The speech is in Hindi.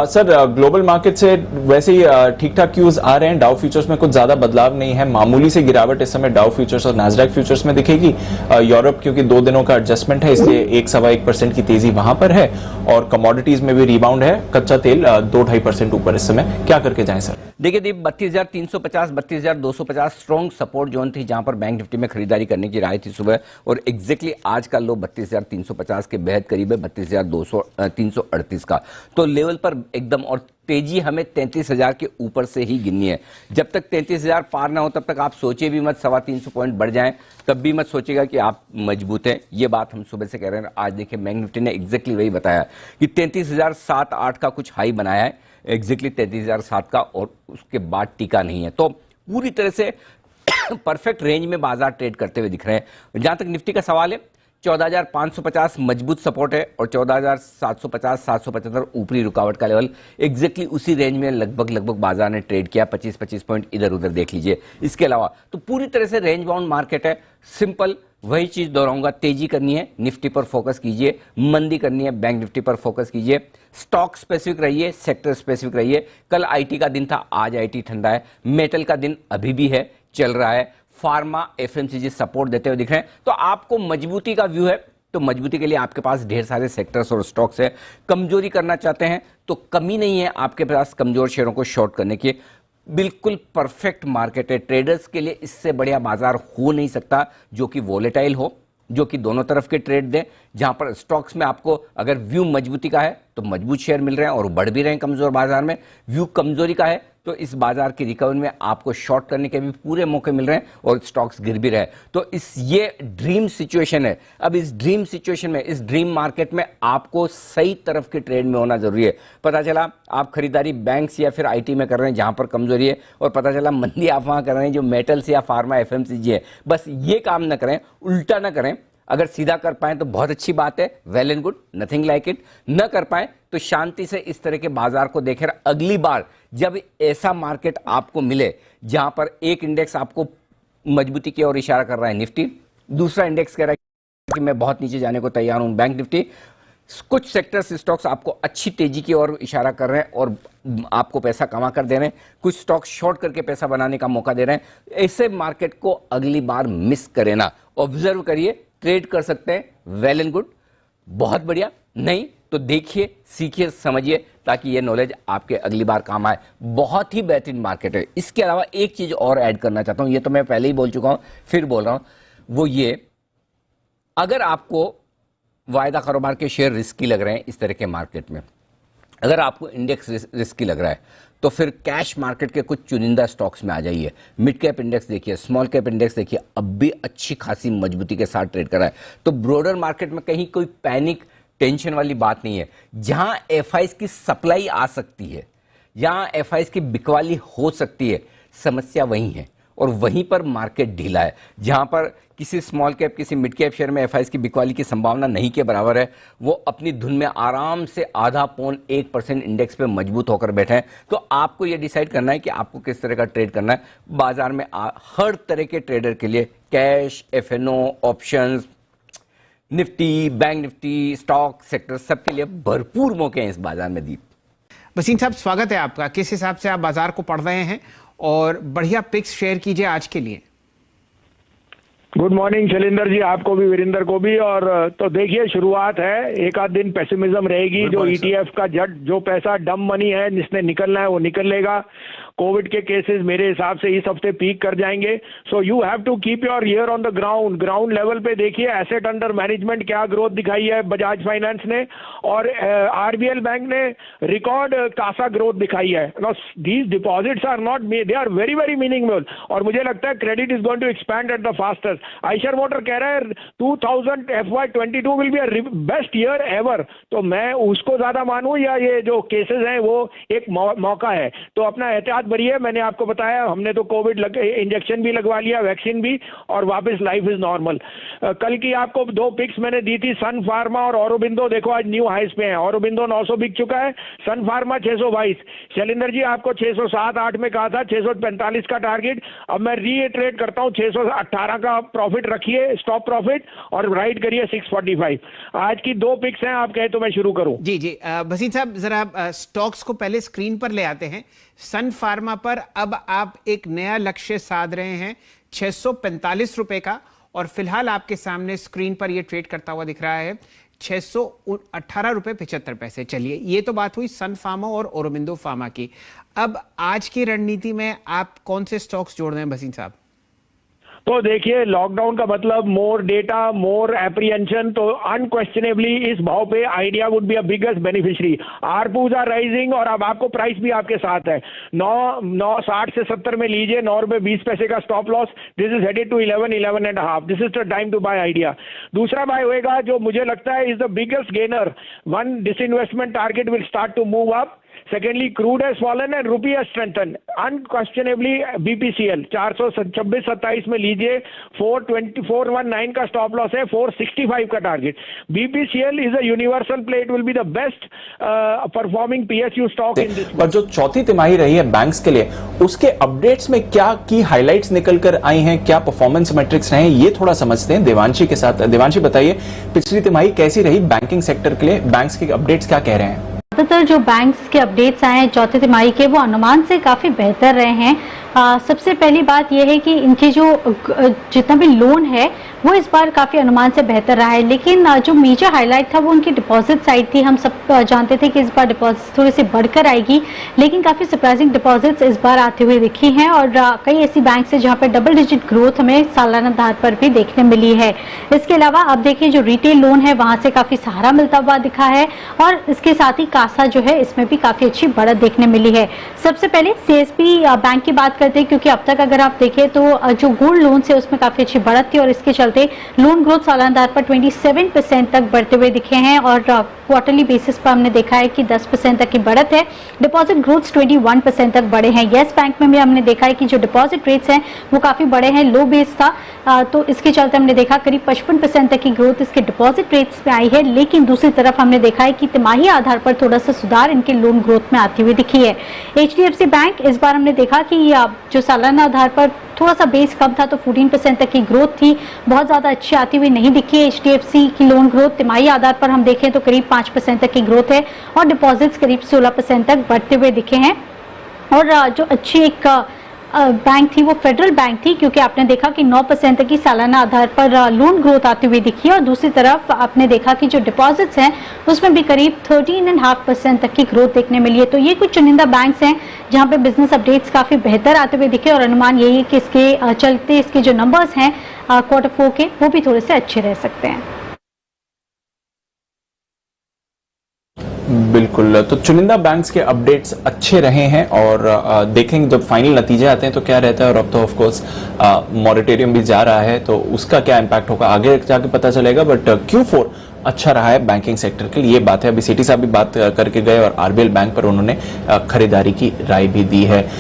सर ग्लोबल मार्केट से वैसे ही ठीक ठाक क्यूज आ रहे हैं। डाउ फ्यूचर्स में कुछ ज्यादा बदलाव नहीं है, मामूली से गिरावट इस समय डाउ फ्यूचर्स और नैस्डैक फ्यूचर्स में दिखेगी। यूरोप क्योंकि 2 दिनों का एडजस्टमेंट है, इसलिए 1-1.25% की तेजी वहां पर है और कमोडिटीज में भी रिबाउंड है। कच्चा तेल 2-2.5% ऊपर इस समय। क्या करके जाएं सर? देखिए दीप, 32,350 32,250 स्ट्रॉन्ग सपोर्ट जोन थी जहां पर बैंक निफ्टी में खरीदारी करने की राय थी सुबह, और एग्जैक्टली आज का लो 32,350 के बेहद करीब है, 32,338 का। तो लेवल पर एकदम, और तेजी हमें 33,000 के ऊपर से ही गिननी है। जब तक 33,000 पार ना हो तब तक आप सोचे भी मत 325 पॉइंट बढ़ जाएं, तब भी मत सोचेगा कि आप मजबूत हैं। ये बात हम सुबह से कह रहे हैं। आज देखिए बैंक निफ्टी ने एग्जैक्टली वही बताया कि 33,007-8 का कुछ हाई बनाया है, एग्जैक्टली 33,007 का, और उसके बाद टीका नहीं है। तो पूरी तरह से परफेक्ट रेंज में बाजार ट्रेड करते हुए दिख रहे हैं। जहां तक निफ्टी का सवाल है, 14,550 मजबूत सपोर्ट है और 14,750-775 ऊपरी रुकावट का लेवल। एग्जैक्टली उसी रेंज में लगभग बाजार ने ट्रेड किया। 25-25 पॉइंट इधर उधर देख लीजिए। इसके अलावा तो पूरी तरह से रेंज बाउंड मार्केट है। सिंपल वही चीज दोहराऊंगा, तेजी करनी है निफ्टी पर फोकस कीजिए, मंदी करनी है बैंक निफ्टी पर फोकस कीजिए। स्टॉक स्पेसिफिक रहिए, सेक्टर स्पेसिफिक रहिए। कल आईटी का दिन था, आज आईटी ठंडा है। मेटल का दिन अभी भी है, चल रहा है। फार्मा, एफएमसीजी सपोर्ट देते हुए दिख रहे हैं। तो आपको मजबूती का व्यू है, तो मजबूती के लिए आपके पास ढेर सारे सेक्टर्स और स्टॉक्स है। कमजोरी करना चाहते हैं तो कमी नहीं है आपके पास कमजोर शेयरों को शॉर्ट करने की। बिल्कुल परफेक्ट मार्केट है ट्रेडर्स के लिए। इससे बढ़िया बाजार हो नहीं सकता जो कि वोलेटाइल हो, जो कि दोनों तरफ के ट्रेड दे, जहां पर स्टॉक्स में आपको अगर व्यू मजबूती का है तो मजबूत शेयर मिल रहे हैं और बढ़ भी रहे हैं कमजोर बाजार में। व्यू कमजोरी का है तो इस बाजार की रिकवरी में आपको शॉर्ट करने के भी पूरे मौके मिल रहे हैं और स्टॉक्स गिर भी रहे हैं। तो ये ड्रीम सिचुएशन है। अब इस ड्रीम सिचुएशन में, इस ड्रीम मार्केट में आपको सही तरफ के ट्रेड में होना जरूरी है। पता चला आप खरीदारी बैंक्स या फिर आईटी में कर रहे हैं जहां पर कमजोरी है, और पता चला मंदी आप वहां कर रहे हैं जो मेटल्स या फार्मा एफएमसीजी है। बस ये काम ना करें, उल्टा ना करें। अगर सीधा कर पाए तो बहुत अच्छी बात है, well and good, nothing like it. न कर पाए तो शांति से इस तरह के बाजार को देखें। अगली बार जब ऐसा मार्केट आपको मिले जहां पर एक इंडेक्स आपको मजबूती की ओर इशारा कर रहा है निफ्टी, दूसरा इंडेक्स कह रहा है कि मैं बहुत नीचे जाने को तैयार हूं बैंक निफ्टी, कुछ सेक्टर्स स्टॉक्स आपको अच्छी तेजी की ओर इशारा कर रहे हैं और आपको पैसा कमा कर दे रहे हैं, कुछ स्टॉक शॉर्ट करके पैसा बनाने का मौका दे रहे हैं, ऐसे मार्केट को अगली बार मिस करें ना। ऑब्जर्व करिए, ट्रेड कर सकते हैं, वेल एंड गुड, बहुत बढ़िया। नहीं तो देखिए, सीखिए, समझिए, ताकि ये नॉलेज आपके अगली बार काम आए। बहुत ही बेहतरीन मार्केट है। इसके अलावा एक चीज और ऐड करना चाहता हूं, ये तो मैं पहले ही बोल चुका हूं, फिर बोल रहा हूं, वो ये, अगर आपको वायदा कारोबार के शेयर रिस्की लग रहे हैं इस तरह के मार्केट में, अगर आपको इंडेक्स रिस्की लग रहा है, तो फिर कैश मार्केट के कुछ चुनिंदा स्टॉक्स में आ जाइए। मिड कैप इंडेक्स देखिए, स्मॉल कैप इंडेक्स देखिए, अब भी अच्छी खासी मजबूती के साथ ट्रेड कर रहा है। तो ब्रॉडर मार्केट में कहीं कोई पैनिक टेंशन वाली बात नहीं है। जहां एफआईज की सप्लाई आ सकती है, जहां एफआईज की बिकवाली हो सकती है, समस्या वही है और वहीं पर मार्केट ढीला है। जहां पर किसी स्मॉल कैप, किसी मिड कैप शेयर में एफआईज की बिकवाली की संभावना नहीं के बराबर है, वो अपनी धुन में आराम से 0.5-1% इंडेक्स पे मजबूत होकर बैठे हैं। तो आपको ये डिसाइड करना है कि आपको किस तरह का ट्रेड करना है। बाजार में हर तरह के ट्रेडर के लिए cash, F N O, options, Nifty, bank Nifty, stock sector, सबके लिए भरपूर मौके हैं इस बाजार में। दीप, वसीम साहब, स्वागत है आपका। किस हिसाब से आप बाजार को पढ़ रहे हैं और बढ़िया पिक्स शेयर कीजिए आज के लिए। गुड मॉर्निंग शैलेंद्र जी, आपको भी, वीरेंद्र को भी। और तो देखिए, शुरुआत है, एक आध दिन पेसिमिज्म रहेगी। जो ईटीएफ का जो पैसा डम मनी है जिसने निकलना है वो निकल लेगा। कोविड के केसेस मेरे हिसाब से इस हफ्ते पीक कर जाएंगे। So you have to keep your ear on the ground level पे देखिए एसेट अंडर मैनेजमेंट क्या ग्रोथ दिखाई है बजाज फाइनेंस ने, और आरबीएल बैंक ने रिकॉर्ड कासा ग्रोथ दिखाई है। These deposits are not, they are very very meaningful, और मुझे लगता है credit is going to expand at the fastest. Eicher motor कह रहा है 2022 will be a best year ever, तो मैं उसको ज्यादा मानूं या ये जो केसेस हैं वो एक मौका है? तो अपना एहतियात भरी है। मैंने आपको बताया हमने तो कोविड इंजेक्शन भी लगवा लिया, वैक्सीन भी, और वापस लाइफ इज नॉर्मल। कल की आपको 2 पिक्स मैंने दी थी, सन फार्मा और ऑरोबिंदो, देखो आज न्यू हाइस पे है। ऑरोबिंदो 900 बिक चुका है, सन फार्मा 622। शैलेंद्र जी आपको 607-8 में कहा था 645 का टारगेट, अब मैं रीइटरेट करता हूं 618 का प्रॉफिट रखिए, स्टॉप प्रॉफिट, और राइट करिए 645। आज की 2 पिक्स हैं, आप कहे तो मैं शुरू करूं। जी जी, भसीन साहब जरा स्टॉक्स को पहले स्क्रीन पर ले आते हैं। सन फार्मा पर अब आप एक नया लक्ष्य साध रहे हैं 645 रुपए का, और फिलहाल आपके सामने स्क्रीन पर यह ट्रेड करता हुआ दिख रहा है 618 रुपए 75 पैसे। चलिए, ये तो बात हुई सन फार्मा और औरोबिंदो फार्मा की। अब आज की रणनीति में आप कौन से स्टॉक्स जोड़ रहे हैं भसीन साहब? तो देखिए, लॉकडाउन का मतलब मोर डेटा, मोर एप्रीहेंशन, तो अनक्वेश्चनेबली इस भाव पे Idea would be a biggest beneficiary. ARPUs are rising, और अब आपको प्राइस भी आपके साथ है। 9.60 से 70 में लीजिए, 9 रुपए 20 पैसे का stop loss. This is headed to 11.5। This is the time to buy Idea. दूसरा बाय होएगा जो मुझे लगता है is the biggest gainer. One, disinvestment target will start to move up. Secondly, crude has fallen and rupee has strengthened. Unquestionably, BPCL 426-27 में लीजिए, 419 का स्टॉप लॉस है, 465 का target. BPCL is a universal play. It will be the best performing PSU stock in this. और जो चौथी तिमाही रही है बैंक्स के लिए, उसके अपडेट्स में क्या की हाइलाइट्स निकल कर आई हैं, क्या परफॉर्मेंस मैट्रिक्स रहे हैं, ये थोड़ा समझते हैं देवांशी के साथ। देवांशी बताइए, पिछली तिमाही कैसी रही बैंकिंग सेक्टर के लिए, बैंक्स के अपडेट्स क्या कह रहे हैं? ज्यादातर जो बैंक्स के अपडेट्स आए हैं चौथे तिमाही के, वो अनुमान से काफी बेहतर रहे हैं। सबसे पहली बात यह है कि इनके जो जितना भी लोन है वो इस बार काफी अनुमान से बेहतर रहा है, लेकिन जो मेजर हाईलाइट था वो उनकी डिपॉजिट साइड थी। हम सब जानते थे कि इस बार डिपॉजिट थोड़ी सी बढ़कर आएगी, लेकिन काफी सरप्राइजिंग डिपॉजिट्स इस बार आते हुए दिखी हैं, और कई ऐसी बैंक है जहां पर डबल डिजिट ग्रोथ हमें सालाना आधार पर भी देखने मिली है। इसके अलावा आप देखिए जो रिटेल लोन है वहां से काफी सहारा मिलता हुआ दिखा है, और इसके साथ ही कासा जो है इसमें भी काफी अच्छी बढ़त देखने मिली है। सबसे पहले सीएसबी बैंक की बात करते हैं, क्योंकि अब तक अगर आप देखें तो जो गोल्ड लोन है उसमें काफी अच्छी बढ़त थी, और इसके चलते लोन ग्रोथ सालाना आधार पर 27% तक बढ़ते हुए दिखे हैं, और क्वार्टरली बेसिस पर हमने देखा है कि 10% तक की बढ़त है। डिपॉजिट ग्रोथ 21% तक बढ़े हैं। येस बैंक में भी हमने देखा है कि जो डिपॉजिट रेट्स हैं वो काफी बड़े हैं, लो बेस था, तो इसके चलते हमने देखा करीब 55% तक की ग्रोथ इसके डिपॉजिट रेट्स में आई है। लेकिन दूसरी तरफ हमने देखा है कि तिमाही आधार पर थोड़ा सा सुधार इनके लोन ग्रोथ में आती हुई दिखी है। HDFC बैंक, इस बार हमने देखा कि जो सालाना आधार पर थोड़ा सा बेस कम था, तो 14% तक की ग्रोथ थी, बहुत ज्यादा अच्छी आती हुई नहीं दिखी है। HDFC की लोन ग्रोथ तिमाही आधार पर हम देखें तो करीब 5% तक की ग्रोथ है, और डिपॉजिट्स करीब 16% तक बढ़ते हुए दिखे हैं। और जो अच्छी एक बैंक थी वो फेडरल बैंक थी, क्योंकि आपने देखा कि 9% तक की सालाना आधार पर लोन ग्रोथ आती हुई दिखी है, और दूसरी तरफ आपने देखा कि जो डिपॉजिट्स हैं उसमें भी करीब 13.5% तक की ग्रोथ देखने मिली है। तो ये कुछ चुनिंदा बैंक्स हैं जहां पे बिजनेस अपडेट्स काफी बेहतर आते हुए दिखे, और अनुमान यही है कि इसके चलते इसके जो नंबर्स हैं Q4 के वो भी थोड़े से अच्छे रह सकते हैं। बिल्कुल, तो चुनिंदा बैंक्स के अपडेट्स अच्छे रहे हैं, और देखेंगे जब फाइनल नतीजे आते हैं तो क्या रहता है। और अब तो ऑफ कोर्स मॉरेटोरियम भी जा रहा है, तो उसका क्या इम्पैक्ट होगा आगे जाके पता चलेगा। बट Q4 अच्छा रहा है बैंकिंग सेक्टर के लिए, ये बात है। अभी सीटी साहब भी बात करके गए, और आरबीएल बैंक पर उन्होंने खरीदारी की राय भी दी है।